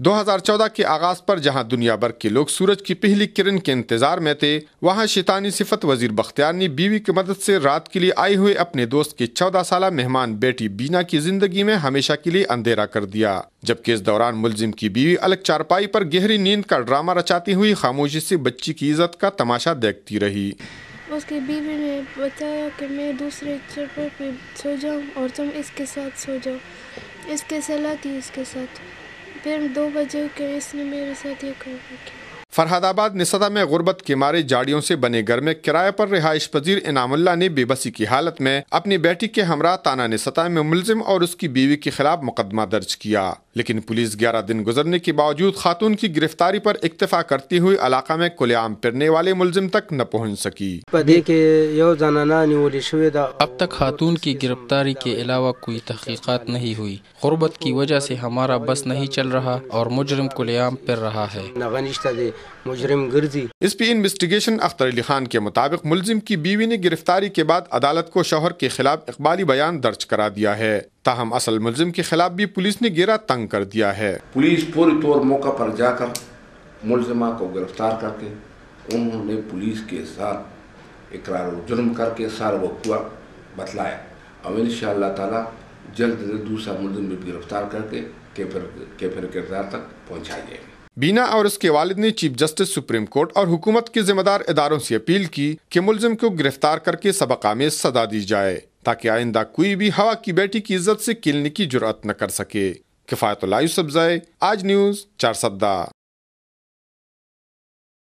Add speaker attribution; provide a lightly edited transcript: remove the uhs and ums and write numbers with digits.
Speaker 1: 2014 کے آغاز پر جہاں دنیا بھر کے لوگ سورج کی پہلی کرن کے انتظار میں تھے، وہاں شیطانی صفت وزیر بختیار نے بیوی کی مدد سے رات کے لیے آئے ہوئے اپنے دوست کے 14 سالہ مہمان بیٹی بینا کی زندگی میں ہمیشہ کے لیے اندھیرا کر دیا، جبکہ اس دوران ملزم کی بیوی الگ چارپائی پر گہری نیند کا ڈرامہ رچاتی ہوئی خاموشی سے بچی کی عزت کا تماشا دیکھتی رہی۔
Speaker 2: اس کی بیوی نے بتایا کہ میں دوسرے چارپائی پہ سو جاؤں اور تم اس کے ساتھ سو جاؤ، اس کے صلاح تھی اس کے ساتھ۔ پھر 2 بجے کہ اس نے میرے ساتھ یہ کام کیا۔
Speaker 1: فرحاد آباد نسدا میں غربت کے مارے جاڑیوں سے بنے گھر میں کرائے پر رہائش پذیر انعام اللہ نے بے بسی کی حالت میں اپنی بیٹی کے ہمراہ تانا نسدا میں ملزم اور اس کی بیوی کے خلاف مقدمہ درج کیا، لیکن پولیس 11 دن گزرنے کے باوجود خاتون کی گرفتاری پر اکتفا کرتی ہوئی علاقہ میں کھلے عام پھرنے والے ملزم تک نہ پہنچ سکی۔
Speaker 3: اب تک خاتون کی گرفتاری کے علاوہ کوئی تحقیقات نہیں ہوئی۔ غربت کی وجہ سے ہمارا بس نہیں چل رہا اور مجرم کھلے عام پھر رہا ہے۔
Speaker 1: S P investigation Akhtar Ali Khan کے مطابق ملزم کی بیوی نے گرفتاری کے بعد عدالت کو شوہر کے خلاف اقبالی بیان درج کرا دیا ہے، تاہم اصل ملزم کے خلاف بھی پولیس نے گھیرا تنگ کر دیا ہے۔
Speaker 4: پولیس پوری طور موقع پر جا کر ملزمہ کو گرفتار کر کے انہوں نے پولیس کے ساتھ اقرار جرم کر کے سارا وقوع بتلایا، اور انشاءاللہ تعالی جلد دوسرا ملزم بھی گرفتار کر کے کیفر کردار تک پہنچائی جائے گی۔
Speaker 1: بینا اور اس کے والد نے چیف جسٹس سپریم کورٹ اور حکومت کے ذمہ دار اداروں سے اپیل کی کہ ملزم کو گرفتار کر کے سبق آمیز سزا دی جائے تاکہ آئندہ کوئی بھی ہوا کی بیٹی کی عزت سے کھیلنے کی جرأت نہ کر سکے۔ کفایت اللہ یوسف زئی، آج نیوز، چارسدہ۔